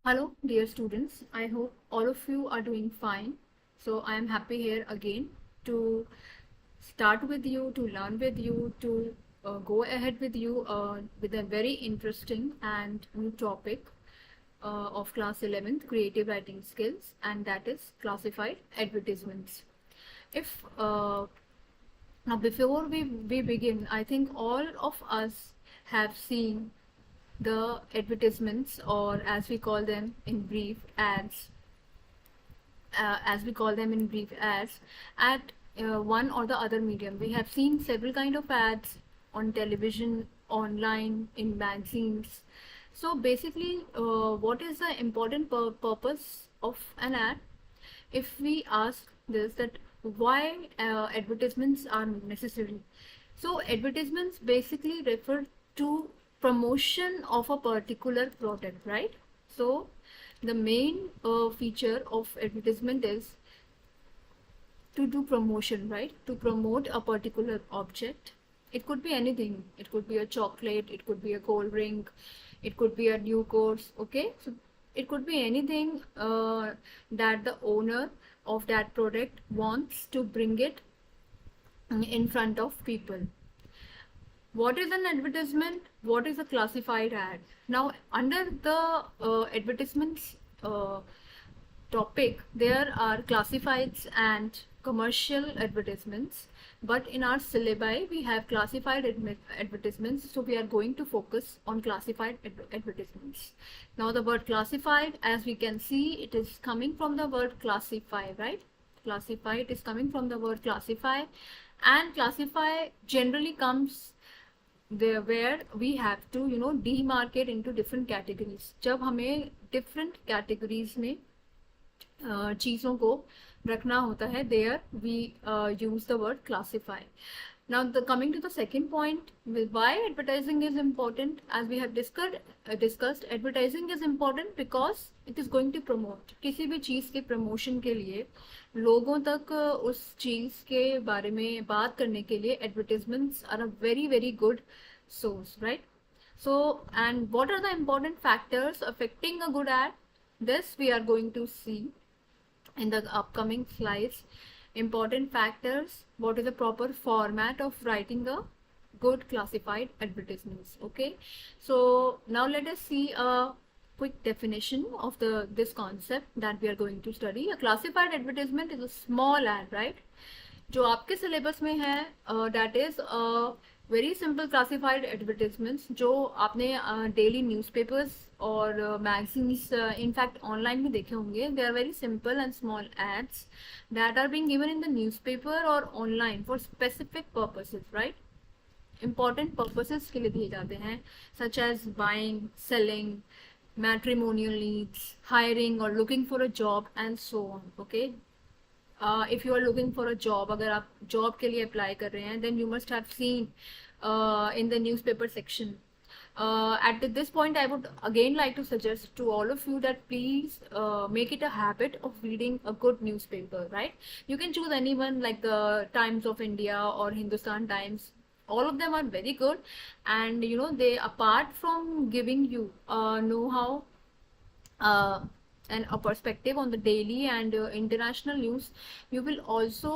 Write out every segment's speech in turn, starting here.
Hello, dear students. I hope all of you are doing fine. So I am happy here again to start with you, to learn with you, to go ahead with you with a very interesting and new topic of class 11th creative writing skills, and that is classified advertisements. If Now before we begin, I think all of us have seen the advertisements, or as we call them in brief, ads, at one or the other medium. We have seen several kind of ads on television, online, in magazines. So basically, what is the important purpose of an ad? If we ask this, that why advertisements are necessary. So advertisements basically refer to promotion of a particular product, right? So the main feature of advertisement is to do promotion, right? To promote a particular object. It could be anything. It could be a chocolate, it could be a cold drink, it could be a new course. Okay, so it could be anything that the owner of that product wants to bring it in front of people. What is an advertisement? What is a classified ad? Now, under the advertisements topic, there are classifieds and commercial advertisements, but in our syllabi we have classified advertisements, so we are going to focus on classified advertisements. Now the word classified, as we can see, it is coming from the word classify, right? Classify, it is coming from the word classify, and classify generally comes there where we have to demarcate into different categories. जब हमें different categories में चीज़ों को रखना होता है, there we use the word classify. Now coming to the second point, why advertising is important. As we have discussed, advertising is important because it is going to promote. किसी भी चीज़ के promotion के लिए, लोगों तक उस चीज़ के बारे में बात करने के लिए advertisements are a very very good source, right? So, and what are the important factors affecting a good ad? This we are going to see in the upcoming slides. Important factors, what is the proper format of writing a good classified advertisements. Okay, so now let us see a quick definition of this concept that we are going to study. A classified advertisement is a small ad, right? जो आपके syllabus में है, that is very simple classified advertisements जो आपने daily newspapers और magazines in fact online भी देखे होंगे. They are very simple and small ads that are being given in the newspaper और online for specific purposes, right? Important purposes के लिए दिए जाते हैं, such as buying, selling, matrimonial needs, hiring और looking for a job and so on. Okay, if you are looking for a job, अगर आप job के लिए apply कर रहे हैं, then you must have seen in the newspaper section. At this point, I would again like to suggest to all of you that please make it a habit of reading a good newspaper, right? You can choose anyone like the Times of India or Hindustan Times. All of them are very good, and they, apart from giving you know-how and a perspective on the daily and international news, you will also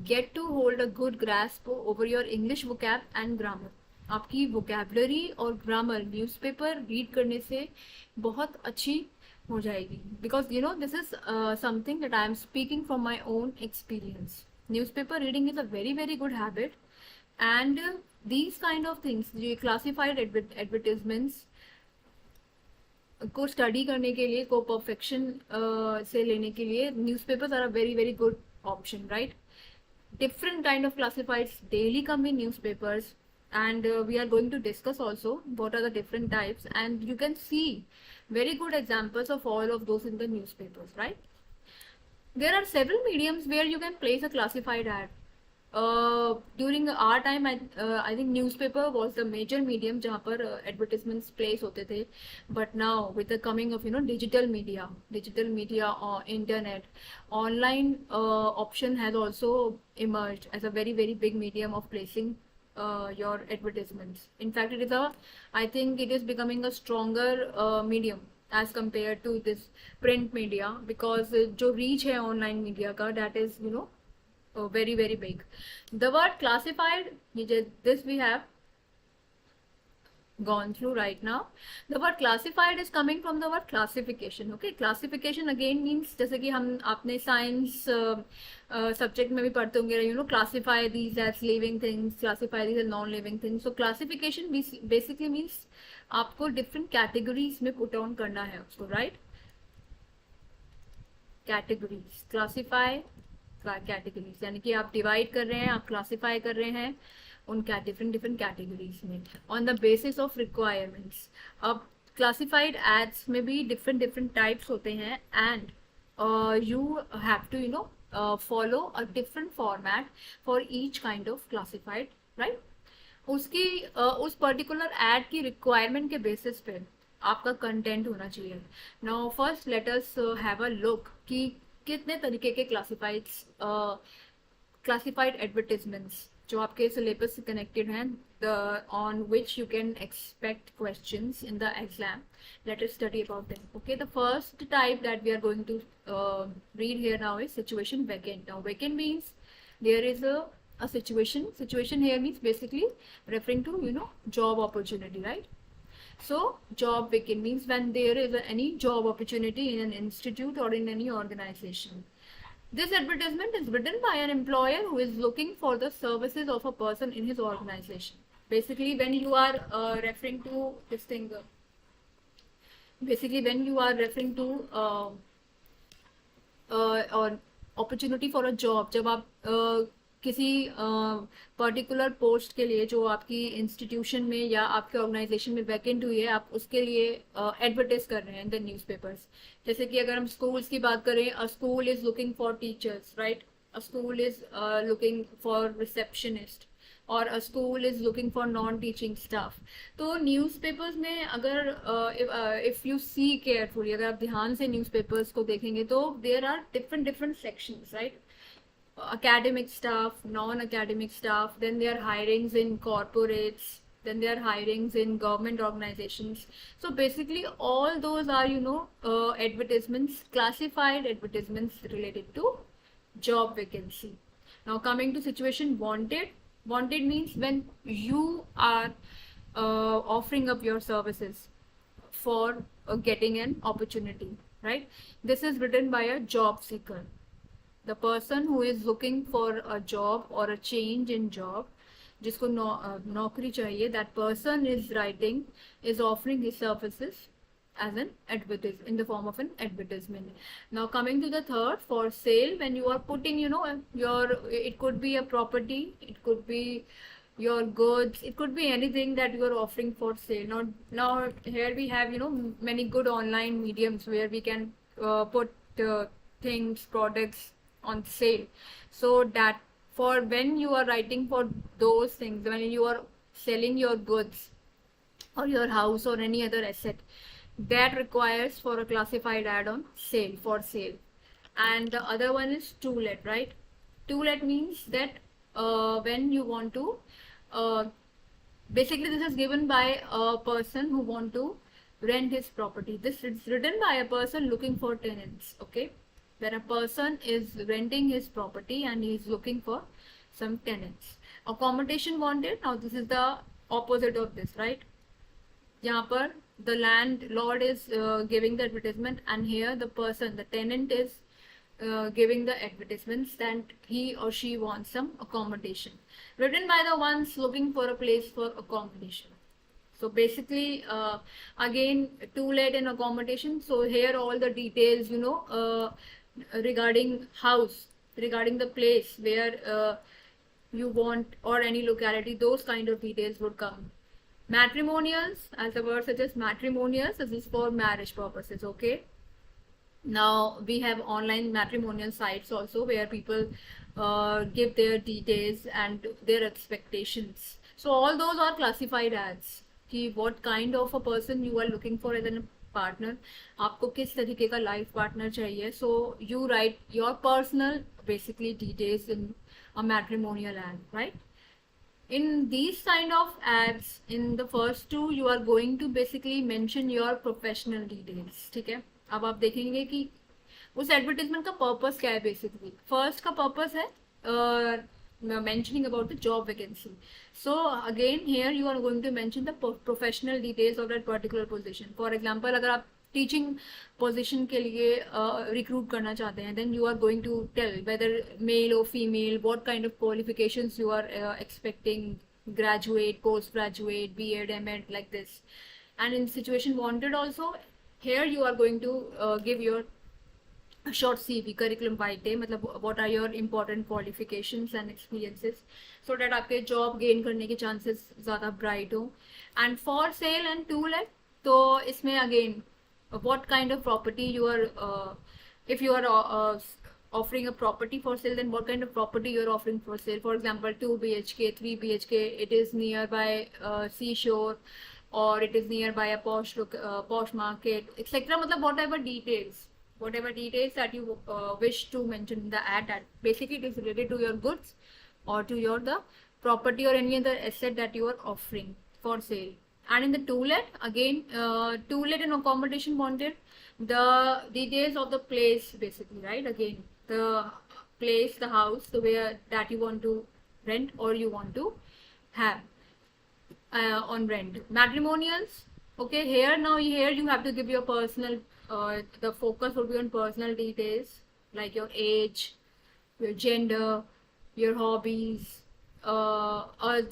get to hold a good grasp over your English vocab and grammar. आपकी vocabulary और grammar newspaper read करने से बहुत अच्छी हो जाएगी, because this is something that I am speaking from my own experience. Newspaper reading is a very very good habit, and these kind of things, ये classified advertisements को study करने के लिए, को परफेक्शन से लेने के लिए, newspapers are a very very good option, right? Different kind of classifieds daily come in newspapers, and we are going to discuss also what are the different types, and you can see very good examples of all of those in the newspapers, right? There are several mediums where you can place a classified ad. During our time, I think newspaper was the major medium जहाँ पर advertisements place होते थे. But now with the coming of digital media or internet, online option has also emerged as a very very big medium of placing your advertisements. In fact, I think it is becoming a stronger medium as compared to this print media, because जो reach है online media का, that is very very big. The word classified, this we have gone through right now. The word classified is coming from the word classification. Okay, classification again means, जैसे कि हम आपने science subject में भी पढ़ते होंगे, classify these as living things, classify these as non-living things. So classification basically means आपको different categories में put on करना है उसको, right? Categories, classify categories, यानी कि आप divide कर रहे हैं, आप classify कर रहे हैं उनका different categories में on the basis of requirements. अब classified ads में भी different types होते हैं, and you have to follow a different format for each kind of classified, right? उसकी उस पर्टिकुलर एड की रिक्वायरमेंट के बेसिस पे आपका कंटेंट होना चाहिए. Now first let us have a look कि कितने तरीके के क्लासिफाइड एडवर्टीजमेंट्स जो आपके सिलेबस से कनेक्टेड हैं, on which you can expect questions in the exam. Let us study about them. Okay, the first type that we are going to read here now is situation vacant. Now vacant means there is a situation here means basically referring to job opportunity, right? So job vacant means when there is any job opportunity in an institute or in any organization. This advertisement is written by an employer who is looking for the services of a person in his organization. Basically when you are referring to this thing, basically when you are referring to और opportunity for a job, जब आप किसी particular post के लिए जो आपकी institution में या आपके ऑर्गेनाइजेशन में वैकेंट हुई है, आप उसके लिए एडवर्टाइज कर रहे हैं इन द न्यूज़पेपर्स. जैसे कि अगर हम स्कूल्स की बात करें, a school is looking for teachers, right? A school is looking for receptionist, और a school is looking for non teaching staff. तो न्यूज़पेपर्स में अगर इफ़ यू सी केयरफुली, अगर आप ध्यान से न्यूज़पेपर्स को देखेंगे तो there are different sections, right? Academic staff, non-academic staff, then there are hirings in corporates, then there are hirings in government organizations. So basically all those are advertisements, classified advertisements related to job vacancy. Now coming to situation wanted. Wanted means when you are offering up your services for getting an opportunity, right? This is written by a job seeker. The person who is looking for a job or a change in job, जिसको नौकरी चाहिए, that person is writing, is offering his services as an advertisement, in the form of an advertisement. Now coming to the third, for sale, when you are putting your, it could be a property, it could be your goods, it could be anything that you are offering for sale. Now here we have many good online mediums where we can put things, products on sale, so that for when you are writing for those things, when you are selling your goods or your house or any other asset, that requires for a classified ad on sale, for sale. And the other one is to let, right? To let means that when you want to basically this is given by a person who want to rent his property. This is written by a person looking for tenants. Okay, when a person is renting his property and he is looking for some tenants. Accommodation wanted. Now this is the opposite of this, right? यहाँ पर the landlord is giving the advertisement, and here the person, the tenant, is giving the advertisements that he or she wants some accommodation, written by the ones looking for a place for accommodation. So basically again, to let and accommodation. So here all the details regarding house, regarding the place where you want, or any locality, those kind of details would come. Matrimonials, as the word suggests, matrimonials, this is for marriage purposes. Okay, now we have online matrimonial sites also where people give their details and their expectations. So all those are classified ads कि what kind of a person you are looking for as a partner, आपको किस तरीके का life partner चाहिए. So you write your personal basically details in a matrimonial ad, right? In these kind of ads, in the first two, you are going to basically mention your professional details. ठीक है, अब आप देखेंगे कि उस advertisement का purpose क्या है. बेसिकली फर्स्ट का पर्पस है mentioning about the job vacancy. So again here you are going to mention the professional details of that particular position. For example, अगर आप टीचिंग पोजीशन के लिए रिक्रूट करना चाहते हैं, then you are going to tell whether male और female, what kind of qualifications you are expecting, graduate, postgraduate, B.Ed, M.Ed, like this. And in situation wanted also, here you are going to give your short CV, curriculum vitae, मतलब what are your important qualifications and experiences, so that आपके job gain करने के chances ज़्यादा bright हो. And for sale and to let, तो इसमें again what kind of property you are, if you are offering a property for sale, then what kind of property you are offering for sale. For example, 2 BHK, 3 BHK, it is nearby seashore, or it is nearby a posh market, etc. मतलब whatever details that you wish to mention in the ad, that basically it is related to your goods or to your the property or any other asset that you are offering for sale. And in the to-let, again, to-let and accommodation wanted, the details of the place basically, right? Again, the place, the house, the way that you want to rent or you want to have on rent. Matrimonials, okay, here you have to give your personal, the focus will be on personal details like your age, your gender, your hobbies, a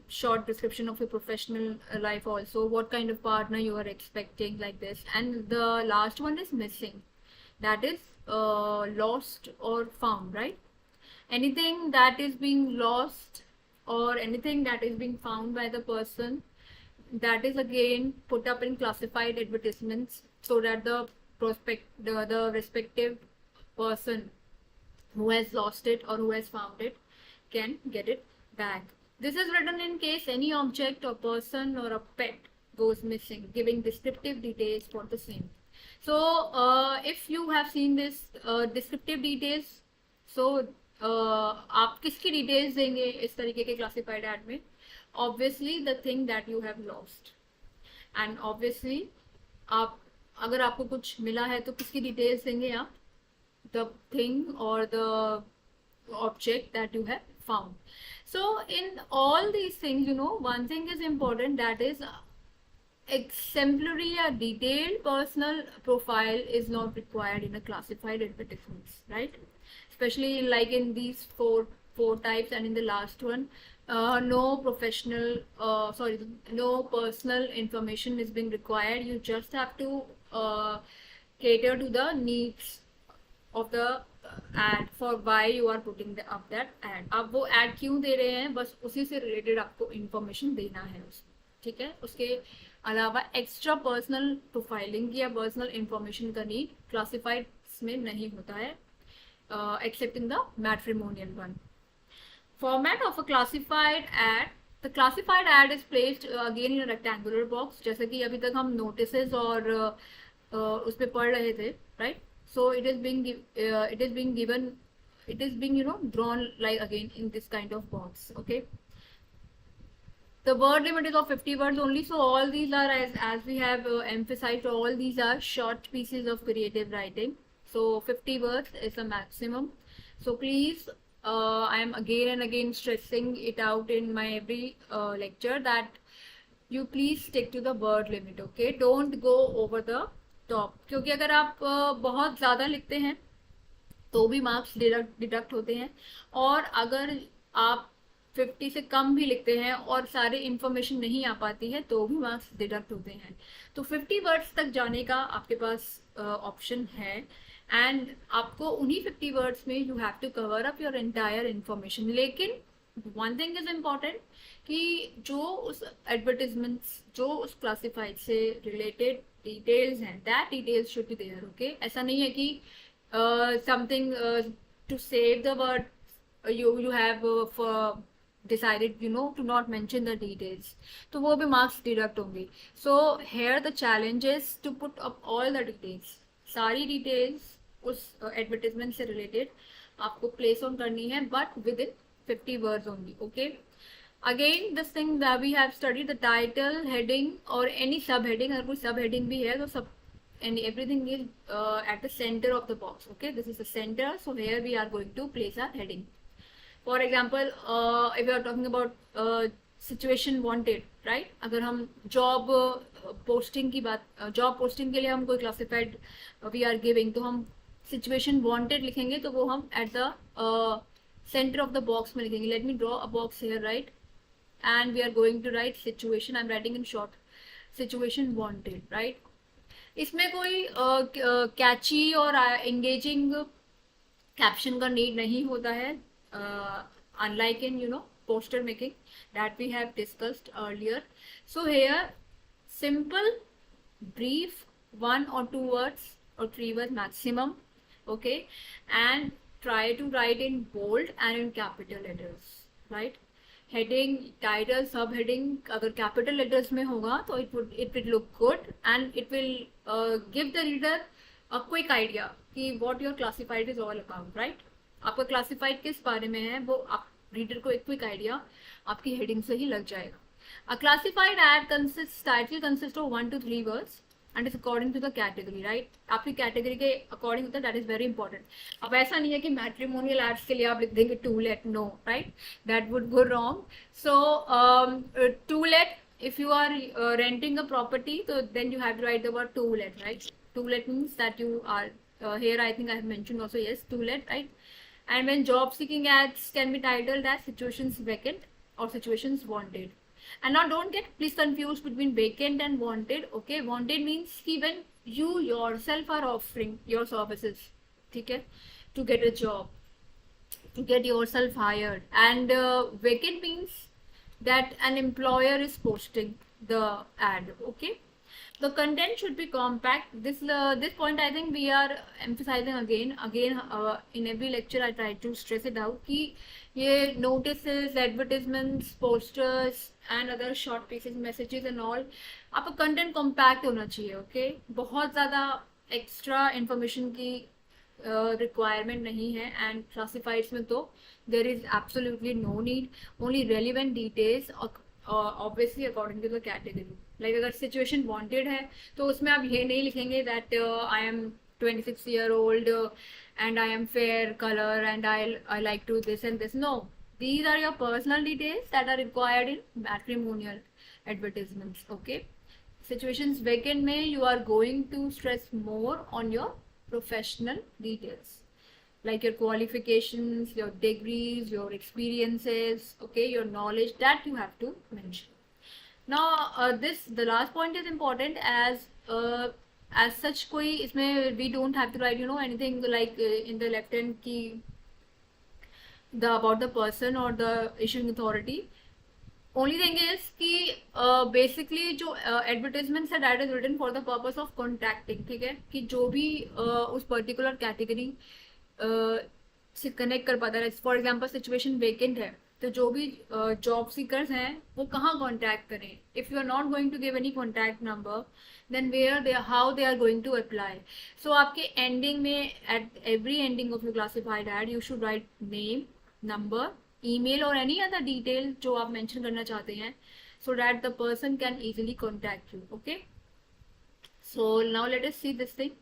short description of your professional life also, what kind of partner you are expecting, like this. And the last one is missing, that is lost or found, right? Anything that is being lost or anything that is being found by the person, that is again put up in classified advertisements, so that the the respective person who has lost it or who has found it can get it back. This is written in case any object or person or a pet goes missing, giving descriptive details for the same. So if you have seen this descriptive details, so आप किसकी details देंगे इस तरीके के classified add में? Obviously the thing that you have lost. And obviously आप, अगर आपको कुछ मिला है तो किसकी डिटेल्स देंगे आप? द थिंग और the object that you have found. So in all these things, you know, one thing is important, that is exemplary or detailed personal profile is not required in a classified advertisements, right? Especially like in these four types, and in the last one, no personal information is being required. You just have to cater to the needs of the ad, for why you are putting up that ad. आप वो ad क्यों दे रहे हैं, बस उसी से related आपको information देना है उसमें, ठीक है? उसके अलावा एक्स्ट्रा पर्सनल प्रोफाइलिंग या पर्सनल इंफॉर्मेशन का नीड क्लासिफाइड में नहीं होता है, except in the matrimonial one. Format of a classified ad. The classified ad is placed again in a rectangular box, जैसे कि अभी तक हम notices और उस पे पढ़ रहे थे, right? So it is being you know, drawn like again in this kind of box. Okay, the word limit is of 50 words only. So all these are, as we have emphasized, all these are short pieces of creative writing. So 50 words is the maximum. So please, I am again and again stressing it out in my every lecture, that you please stick to the word limit. Okay, don't go over the top, क्योंकि अगर आप बहुत ज़्यादा लिखते हैं तो भी marks deduct होते हैं, और अगर आप 50 से कम भी लिखते हैं और सारी इंफॉर्मेशन नहीं आ पाती है तो भी मार्क्स डिडक्ट होते हैं. तो 50 वर्ड्स तक जाने का आपके पास ऑप्शन है, एंड आपको उन्हीं 50 वर्ड्स में you have to cover up your entire information. लेकिन वन थिंग इज इम्पॉर्टेंट कि जो उस एडवर्टिजमेंट्स, जो उस क्लासिफाइड से रिलेटेड डिटेल्स हैं, that details should be there. Okay, ऐसा नहीं है कि something to save the word you have decided, you know, to not mention the details, तो वो भी marks deduct होंगे. So here the challenge is to put up all the details. सारी details उस advertisement से related आपको place on करनी है, but within 50 words only. Okay, Again, this thing that we have studied, the title, heading or any subheading, अगर कोई subheading भी है तो सब and everything is at the center of the box. Okay, this is the center, so here we are going to place a heading. For example, if we are talking about situation wanted, right? अगर हम job posting की बात, job posting के लिए हम कोई classified we are giving, तो हम situation wanted लिखेंगे तो वो हम at the center of the box में लिखेंगे. Let me draw a box here, right? And we are going to write situation. I'm writing in short. Situation wanted, right? इसमें कोई कैची और एंगेजिंग कैप्शन का नीड नहीं होता है, unlike in poster making that we have discussed earlier. So here simple, brief, 1 or 2 words or 3 words maximum, okay, and try to write in bold and in capital letters, right? Heading, title, sub heading अगर capital letters में होगा तो it will look good and it will give the reader a quick idea कि what your classified is all about, right? आपका classified किस बारे में है वो आप रीडर को एक क्विक आइडिया आपकी हेडिंग से ही लग जाएगा. A classified ad title consist of 1 to 3 words and is according to the category, right? आपकी कैटेगरी के अकॉर्डिंग होता है, दैट इज वेरी इंपॉर्टेंट. अब ऐसा नहीं है कि मैट्रिमोनियल एड्स के लिए आप लिख देंगे to let, no, right? That would go wrong. So to let, if you are renting a property, so then you have to write the word to let, right? To let means that you are here, I think I have mentioned also, yes, to let, right? And when job seeking ads can be titled as situations vacant or situations wanted. And now don't get please confused between vacant and wanted. Okay, wanted means when you yourself are offering your services, okay, to get a job, to get yourself hired. And vacant means that an employer is posting the ad. Okay, the content should be compact. This point I think we are emphasizing again in every lecture. I try to stress it out कि ये notices, advertisements, posters and other short pieces, messages and all, आपका content compact होना चाहिए. Okay, बहुत ज़्यादा extra information की requirement नहीं है. And classifieds में तो there is absolutely no need, only relevant details, obviously according to the category. Like अगर situation wanted है तो उसमें आप ये नहीं लिखेंगे that I am 26-year-old and I am fair color and I like to this and this. No, these are your personal details that are required in matrimonial advertisements. Okay, situations vacant में you are going to stress more on your professional details, like your qualifications, your degrees, your experiences, okay, your knowledge, that you have to mention. Now the last point is important as such कोई इसमें we don't have to write anything like in the left hand की about the person or the issuing authority. Only thing is कि basically जो advertisements है that is written for the purpose of contacting, ठीक है, कि जो भी उस particular category से कनेक्ट कर पाता है. फॉर एग्जाम्पल सिचुएशन वेकेंट है तो जो भी जॉब सीकर्स हैं वो कहाँ कॉन्टैक्ट करें. If you are not going to give any contact number then where they how they are going to apply. So आपके एंडिंग में at every ending of your classified ad you should write name, number, email और any other detail जो आप mention करना चाहते हैं so that the person can easily contact you. Okay, so now let us see this thing.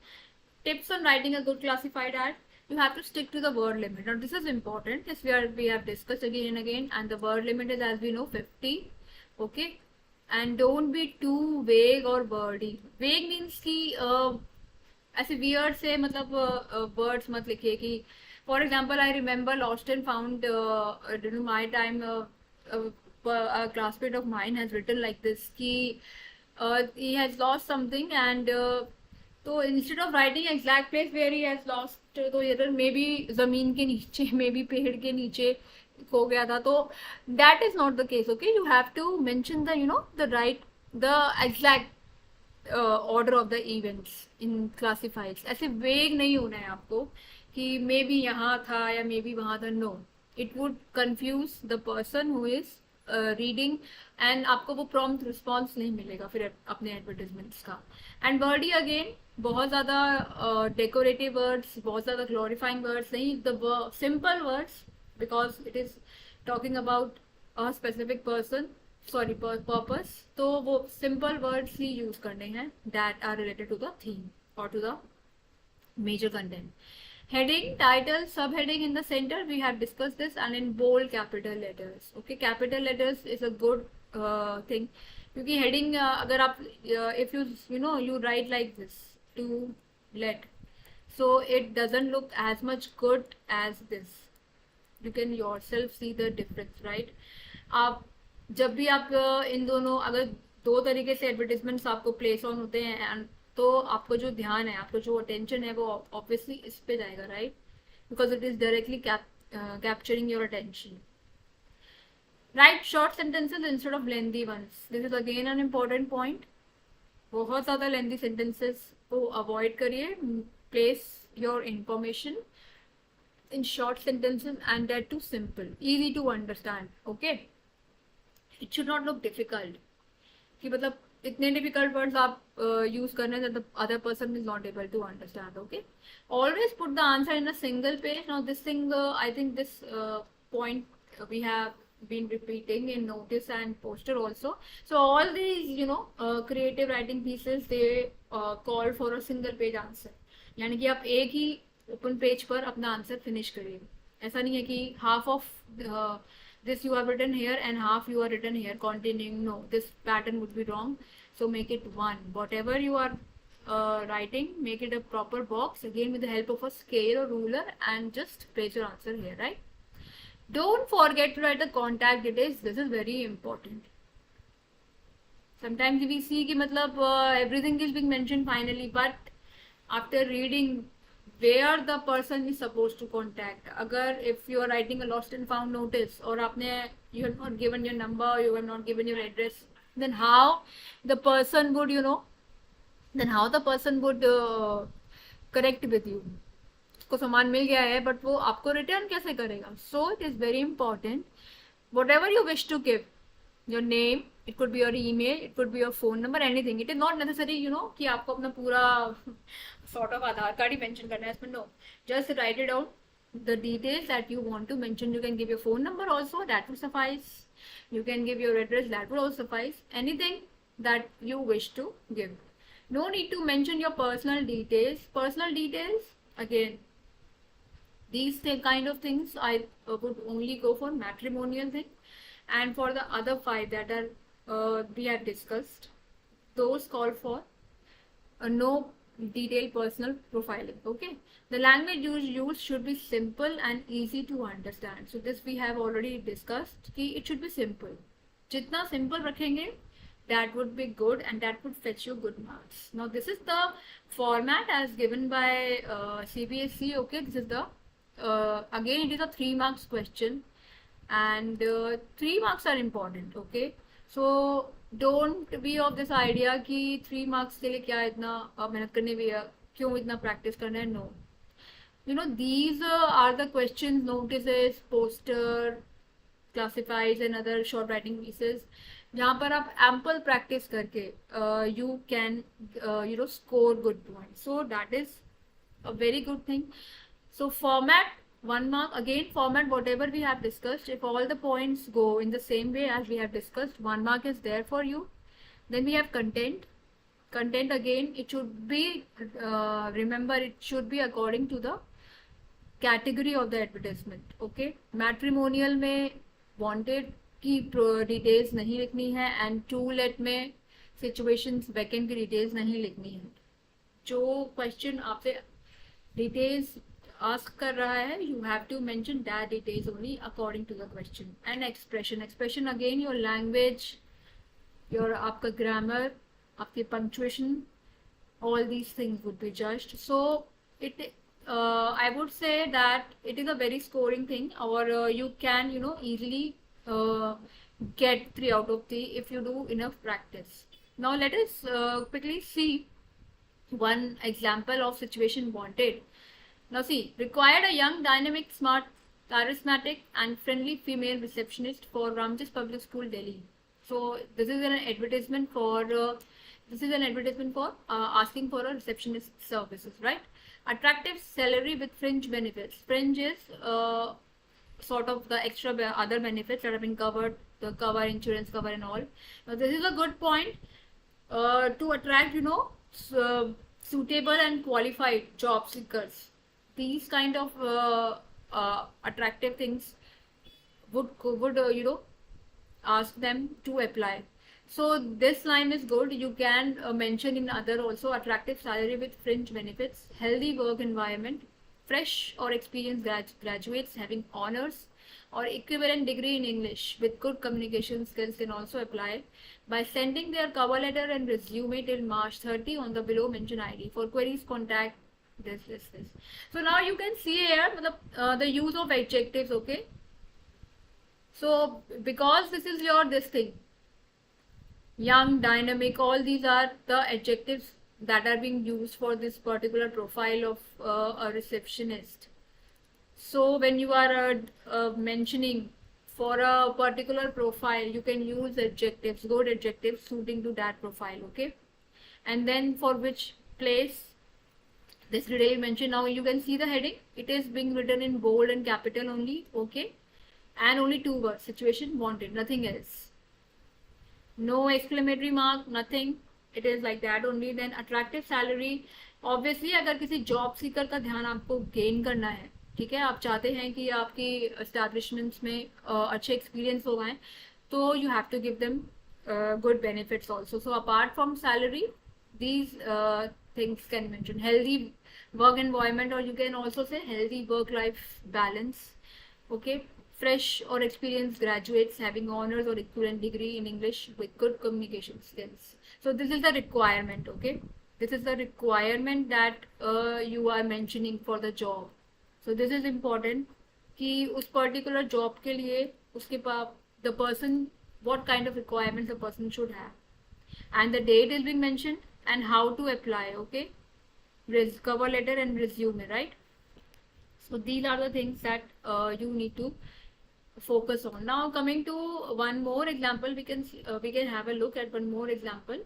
Tips on writing a good classified ad. You have to stick to the word limit. Now this is important. This we have discussed again and again, and the word limit is, as we know, 50. Okay, and don't be too vague or wordy. Vague means कि ऐसे weird से मतलब words मत लिखिए कि for example I remember lost and found during my time a classmate of mine has written like this कि he has lost something and तो instead of writing exact place where he has lost, तो इधर may be जमीन के नीचे, may be पेड़ के नीचे खो गया था, तो that is not the case. Okay, you have to mention the the right, the exact order of the events in classifieds. ऐसे वेग नहीं होना है आपको कि मे बी यहाँ था या मे बी वहाँ था. No, it would confuse the person who is reading and आपको वो प्रॉम्प्ट रिस्पॉन्स नहीं मिलेगा फिर अपने एडवर्टिजमेंट्स का. एंड वर्ड ही अगेन बहुत ज़्यादा डेकोरेटिव वर्ड्स, बहुत ज़्यादा ग्लोरीफाइंग वर्ड्स नहीं, the simple words, because it is talking about a specific person, sorry, purpose, तो वो simple words ही use करने हैं that are related to the theme or to the major content. Heading, title, subheading in the center, we have discussed this, and in bold capital letters. Okay, capital letters is a good thing. क्योंकि heading अगर आप if you write like this to let, so it doesn't look as much good as this. You can yourself see the difference, right? आप जब भी आप इन दोनों अगर दो तरीके से एडवर्टीजमेंट्स आपको प्लेस ऑन होते हैं तो आपको जो ध्यान है, आपको जो अटेंशन है, वो ऑब्वियसली इस पे जाएगा, राइट? Because it is directly capturing your attention. Write short sentences instead of lengthy ones. This is again an important point. बहुत ज़्यादा लेंथी सेंटेंसेस को अवॉइड करिए. Place your information in short sentences, and that too simple, easy to understand. Okay, it should not look difficult कि मतलब इतने difficult words आप use करने that the other person is not able to understand. Okay, always put the answer in a single page. Now this thing I think this point we have been repeating in notice and poster also. So all these creative writing pieces, they call for a single page answer. यानी कि आप एक ही open page पर अपना answer finish करिए. ऐसा नहीं है कि half of this you have written here and half you are written here continuing. No, this pattern would be wrong. So make it one. Whatever you are writing, make it a proper box, again with the help of a scale or ruler, and just place your answer here, right? Don't forget to write the contact details. This is very important. Sometimes we see कि मतलब everything is being mentioned finally, but after reading where the person is supposed to contact. अगर if you are writing a lost and found notice और आपने you have not given your number, you have not given your address, then how the person would connect with you? उसको सामान मिल गया है but वो आपको return कैसे करेगा? So it is very important. Whatever you wish to give, your name, it could be your email, it could be your phone number, anything. It is not necessary कि आपको अपना पूरा sort of आधार कार्ड ही mention करना है इसमें. No, just write it down, the details that you want to mention. You can give your phone number also, that will suffice. You can give your address, that will also suffice. Anything that you wish to give. No need to mention your personal details. Personal details, again, these kind of things I would only go for matrimonial thing. And for the other 5 that are we have discussed, those call for no detailed personal profiling. Okay, the language used should be simple and easy to understand. So this we have already discussed कि it should be simple. जितना simple रखेंगे, that would be good and that would fetch you good marks. Now this is the format as given by CBSE. Okay, this is the again it is a 3 marks question, and 3 marks are important. Okay, so don't be of this idea कि 3 marks के लिए क्या इतना मेहनत करनी भी है, क्यों इतना practice करना है. No, these are the questions, notices, poster, classifieds and other short writing pieces जहाँ पर आप ample practice करके you can score good points. So that is a very good thing. So format 1 mark. Again, format whatever we have discussed. If all the points go in the same way as we have discussed, 1 mark is there for you. Then we have content. Content again, it should be remember, it should be according to the category of the advertisement. Okay, matrimonial में wanted की details नहीं लिखनी है, and to let में situations vacant की details नहीं लिखनी है. जो question आपसे details ask कर रहा है, you have to mention that details only according to the question. And expression again, your language, your आपका grammar, आपकी punctuation, all these things would be judged. So it I would say that it is a very scoring thing, or you can easily get 3 out of 3 if you do enough practice. Now let us quickly see one example of situation wanted. Now see, required a young, dynamic, smart, charismatic and friendly female receptionist for Ramjas Public School, Delhi. So this is an advertisement for asking for a receptionist services, right? Attractive salary with fringe benefits. Fringe is sort of the extra other benefits that have been covered, the cover, insurance cover and all. Now this is a good point to attract, suitable and qualified job seekers. These kind of attractive things would ask them to apply. So this line is good. You can mention in other also: attractive salary with fringe benefits, healthy work environment, fresh or experienced graduates having honors or equivalent degree in English with good communication skills can also apply by sending their cover letter and resume till March 30 on the below mentioned ID. For queries, contact this. So now you can see here the use of adjectives. Okay. So because this is your this thing, young, dynamic, all these are the adjectives that are being used for this particular profile of a receptionist. So when you are mentioning for a particular profile, you can use adjectives, good adjectives suiting to that profile. Okay. And then for which place this detail mentioned, now you can see the heading. It is being written in bold and capital only. Okay. And only 2 words: situation, wanted, nothing else. No exclamatory mark, nothing. It is like that only. Then attractive salary. Obviously अगर किसी job seeker का ध्यान आपको gain करना है, ठीक है, आप चाहते हैं कि आपकी एस्टैब्लिशमेंट्स में अच्छे एक्सपीरियंस हो गए, तो you have to give them good benefits also. So apart from salary, these things can mention healthy work environment, or you can also say healthy work life balance. Okay. Fresh or experienced graduates having honors or equivalent degree in English with good communication skills. So this is the requirement. Okay. This is the requirement that you are mentioning for the job. So this is important कि उस particular job के लिए उसके पास the person, what kind of requirements the person should have, and the date is being mentioned and how to apply. Okay. Cover letter and resume, right? So these are the things that you need to focus on. Now coming to one more example, we can have a look at one more example.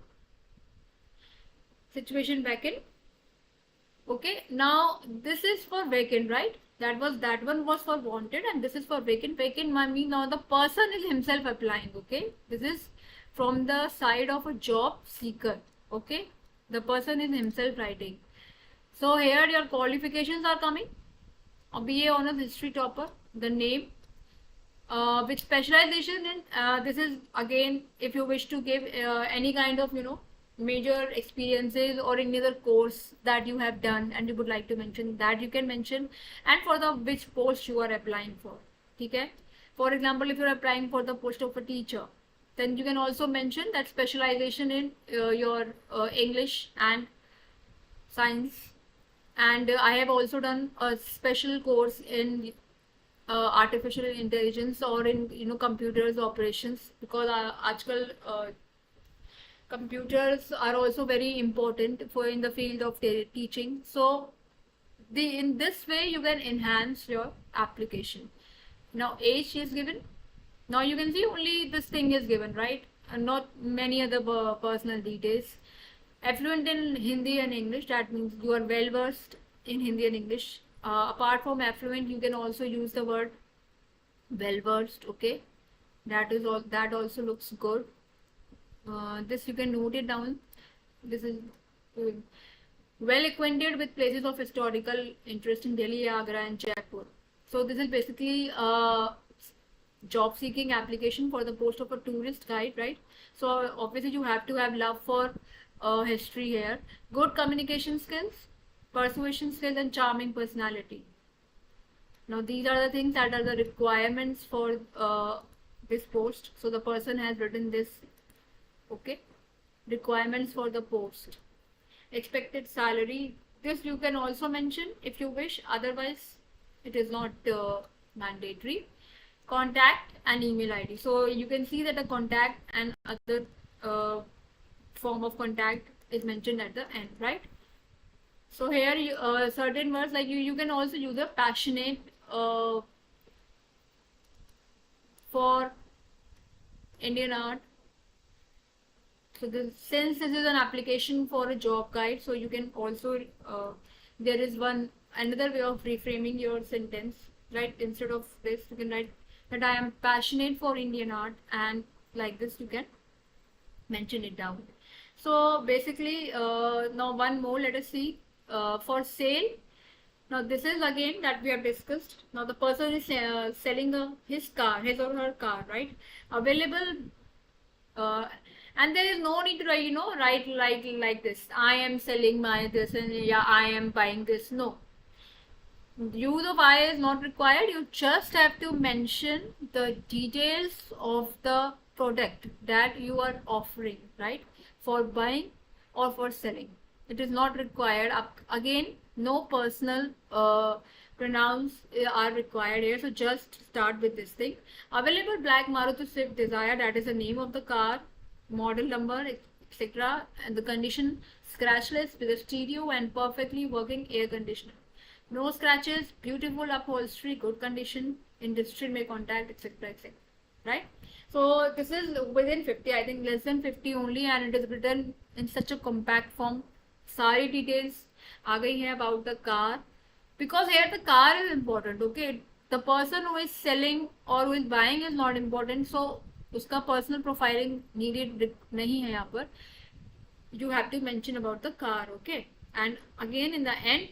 Situation vacant. Okay, now this is for vacant, right? That one was for wanted, and this is for vacant. Vacant means now the person is himself applying. Okay, this is from the side of a job seeker. Okay, the person is himself writing. So here your qualifications are coming: a BA honors history topper, the name, with specialization in this is again if you wish to give any kind of major experiences or any other course that you have done and you would like to mention, that you can mention, and for the which post you are applying for. Okay. For example, if you are applying for the post of a teacher, then you can also mention that specialization in your English and science, and I have also done a special course in artificial intelligence or in computers operations, because आजकल computers are also very important for in the field of teaching. So in this way you can enhance your application. Now age is given. Now you can see only this thing is given, right, and not many other personal details. Affluent in Hindi and English, that means you are well versed in Hindi and English. Apart from affluent, you can also use the word well versed. Okay, that also looks good. This you can note it down. This is well acquainted with places of historical interest in Delhi, Agra and Jaipur. So this is basically a job seeking application for the post of a tourist guide, right? So obviously you have to have love for history here. Good communication skills, persuasion skills and charming personality. Now these are the things that are the requirements for this post. So the person has written this. Okay, requirements for the post. Expected salary, this you can also mention if you wish, otherwise it is not mandatory. Contact and email ID. So you can see that the contact and other form of contact is mentioned at the end, right? So here certain words like you can also use a passionate for Indian art. So since this is an application for a job guide, so you can also there is another way of reframing your sentence. right? Instead of this, you can write that I am passionate for Indian art, and like this you can mention it down. So basically, now one more, let us see. For sale, now this is again that we have discussed. Now the person is selling his car, his or her car, right? Available, uh, and there is no need to write, write like this. I am selling my this, and yeah, I am buying this. No, use of I is not required. You just have to mention the details of the product that you are offering, right? For buying or for selling. It is not required. Again, no personal pronouns are required here. So just start with this thing. Available black Maruti Swift Desire, that is the name of the car, model number, etc. And the condition scratchless with a stereo and perfectly working air conditioner. No scratches, beautiful upholstery, good condition, industrial may contact, etc. etc. Right? So this is within 50, I think less than 50 only, and it is written in such a compact form. Sari details आ गई है about the car, because here the car is important. Okay, the person who is selling or who is buying is not important, so उसका personal profiling needed नहीं है यहाँ पर. You have to mention about the car, okay, and again in the end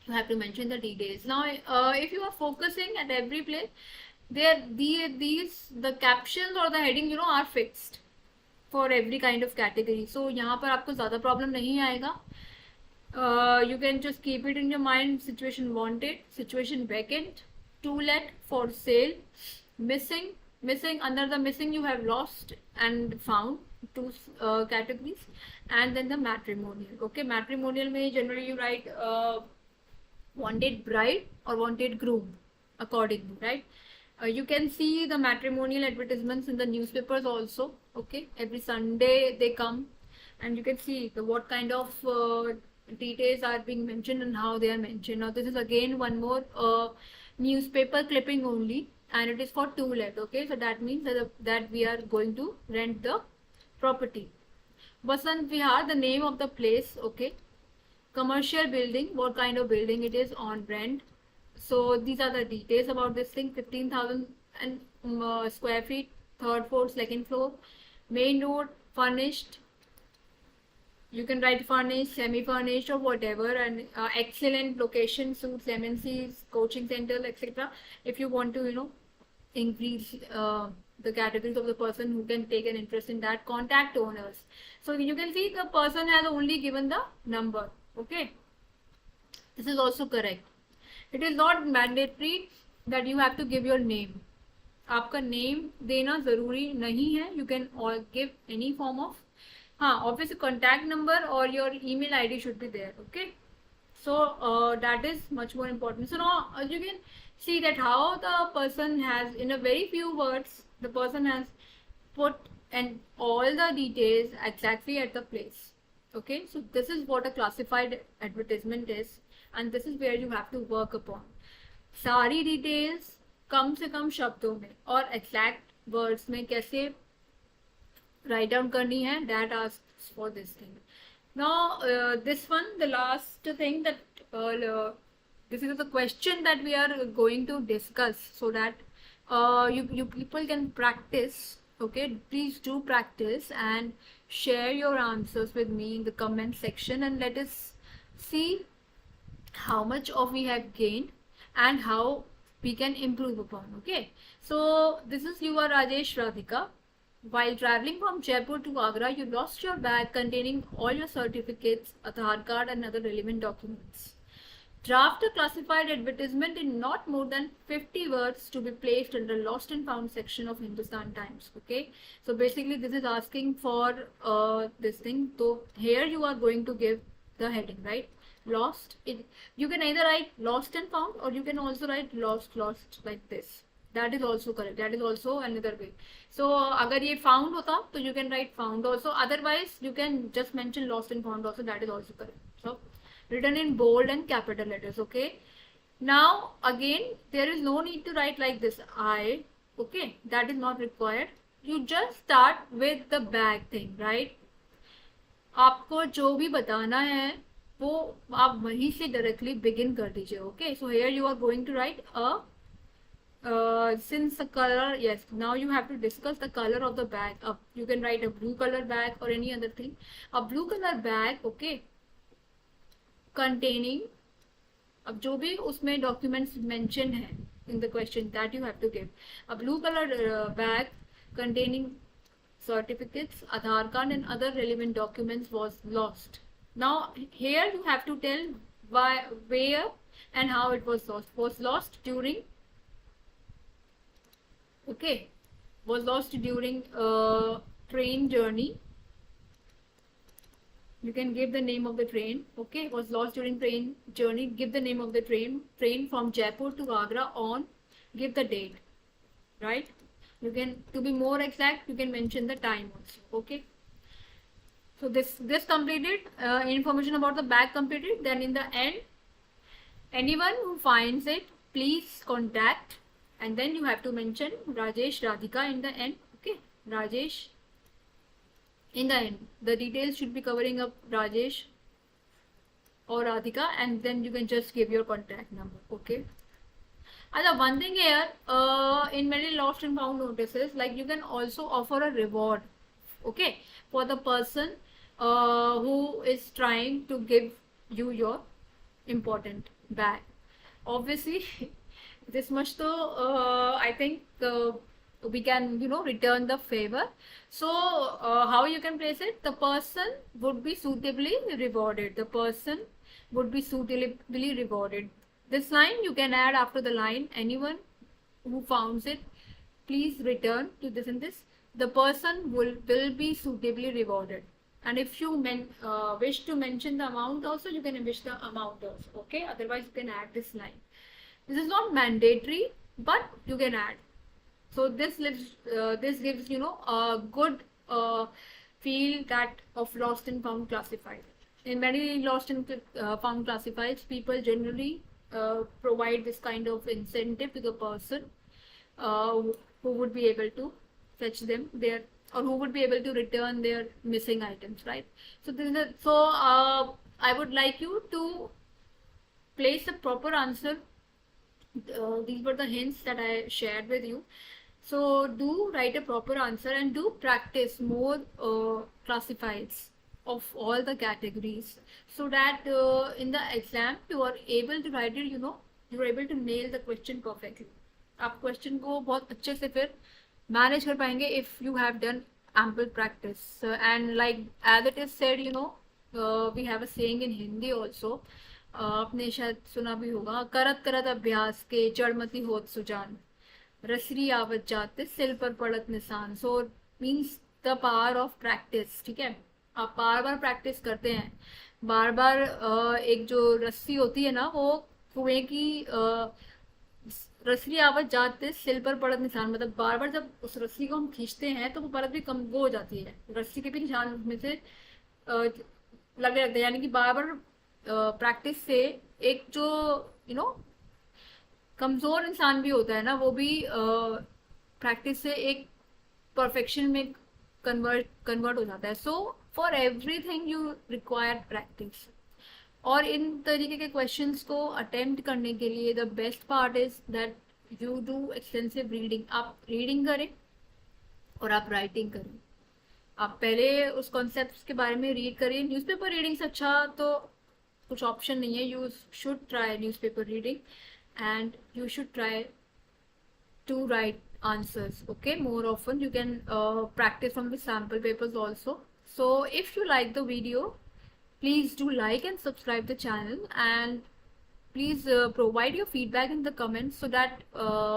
you have to mention the details. Now if you are focusing at every place, the captions or the heading are fixed for every kind of category, so यहाँ पर आपको ज़्यादा problem नहीं आएगा. You can just keep it in your mind. Situation wanted, situation vacant, to let, for sale, missing. Under the missing you have lost and found, two categories, and then the matrimonial. Okay, matrimonial may generally you write wanted bride or wanted groom accordingly, right? You can see the matrimonial advertisements in the newspapers also. Okay, every Sunday they come, and you can see what kind of details are being mentioned and how they are mentioned. Now this is again one more newspaper clipping only, and it is for to let. Okay, so that means that we are going to rent the property. Basant Vihar, the name of the place. Okay, commercial building, what kind of building it is, on rent. So these are the details about this thing. 15,000 square feet, third floor, second floor, main road, furnished. You can write furnished, semi-furnished, or whatever, and excellent location, suits, MNCs, coaching center, etc. If you want to, increase the categories of the person who can take an interest in that, contact owners. So you can see the person has only given the number. Okay, this is also correct. It is not mandatory that you have to give your name. आपका name देना ज़रूरी नहीं है. You can all give any form of, obviously contact number or your email ID should be there. Okay, so that is much more important. So now you can see that how the person has, in a very few words, the person has put and all the details exactly at the place. Okay, so this is what a classified advertisement is, and this is where you have to work upon. सारी details कम से कम शब्दों में और exact words में कैसे write down करनी है, that asks for this thing. Now this one, the last thing that this is the question that we are going to discuss, so that you people can practice. Okay, please do practice and share your answers with me in the comment section, and let us see how much of we have gained and how we can improve upon. Okay, so this is your Rajesh Radhika. While traveling from Jaipur to Agra, you lost your bag containing all your certificates, Aadhaar card and other relevant documents. Draft a classified advertisement in not more than 50 words to be placed under lost and found section of Hindustan Times. Okay, so basically this is asking for this thing. So here you are going to give the heading, right? Lost. You can either write lost and found, or you can also write lost like this. That is also correct. That is also another way. So अगर ये found होता तो you can write found also. Otherwise you can just mention lost and found also. That is also correct. So written in bold and capital letters. Okay, now again there is no need to write like this I. Okay, that is not required. You just start with the bag thing, right? आपको जो भी बताना है वो आप वहीं से directly begin कर दीजिए. Okay, so here you are going to write a since the color, yes, now you have to discuss the color of the bag. You can write a blue color bag or any other thing. A blue color bag, okay, containing, अब जो भी उसमें documents mentioned है in the question that you have to give. A blue color bag containing certificates, Aadhaar card and other relevant documents was lost. Now here you have to tell why, where and how it was lost. Was lost during, okay, was lost during a train journey. You can give the name of the train. Okay, was lost during train journey. Give the name of the train from Jaipur to Agra on. Give the date, right? You can, to be more exact, you can mention the time also. Okay. So this completed, information about the bag completed. Then in the end, anyone who finds it, please contact, and then you have to mention Rajesh, Radhika in the end. Okay, Rajesh. In the end, the details should be covering up Rajesh or Radhika, and then you can just give your contact number. Okay. And one thing here, in many lost and found notices, like you can also offer a reward, okay, for the person who is trying to give you your important bag. Obviously, this much though, I think we can, return the favor. So how you can place it? The person would be suitably rewarded. The person would be suitably rewarded. This line you can add after the line, anyone who founds it, please return to this and this. The person will be suitably rewarded. And if you wish to mention the amount also, you can wish the amount also. Okay, otherwise you can add this line. This is not mandatory, but you can add. So this gives a good feel that of lost and found classified. In many lost and found classifieds, people generally provide this kind of incentive to the person who would be able to fetch them there, or who would be able to return their missing items, right? So I would like you to place a proper answer. These were the hints that I shared with you. So do write a proper answer and do practice more classifieds of all the categories, so that in the exam you are able to write it, you are able to nail the question perfectly. आप question को बहुत अच्छे से फिर manage कर पाएंगे if you have done ample practice. And like as it is said, we have a saying in Hindi also. आपने शायद सुना भी होगा, करत करत अभ्यास के जड़मती होत सुजान, रसरी आवत जाते सिल पर पड़त निशान. So means the power of practice. ठीक है, आप बार बार प्रैक्टिस करते हैं, बार बार एक जो रस्सी होती है ना, वो कुएं की रस्सी आवत जाते सिल पर पड़त निशान, मतलब बार बार जब उस रस्सी को हम खींचते हैं तो वो परत भी कम वो हो जाती है, रस्सी के भी निशान उसमें से लगने लगते हैं. यानी कि बार बार प्रैक्टिस से एक जो कमजोर इंसान भी होता है ना, वो भी प्रैक्टिस से एक परफेक्शन में कन्वर्ट हो जाता है. So for everything you require practice. और इन तरीके के क्वेश्चंस को अटेम्प्ट करने के लिए the best part is that you do extensive reading. आप रीडिंग करें और आप राइटिंग करें. आप पहले उस कॉन्सेप्ट्स के बारे में रीड करिए. न्यूज़पेपर रीडिंग से अच्छा तो कुछ ऑप्शन नहीं है. You should try newspaper reading and you should try to write answers, okay, more often. You can practice from the sample papers also. So if you like the video, please do like and subscribe the channel, and please provide your feedback in the comments, so that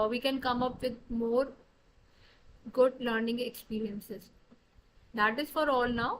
we can come up with more good learning experiences. That is for all now.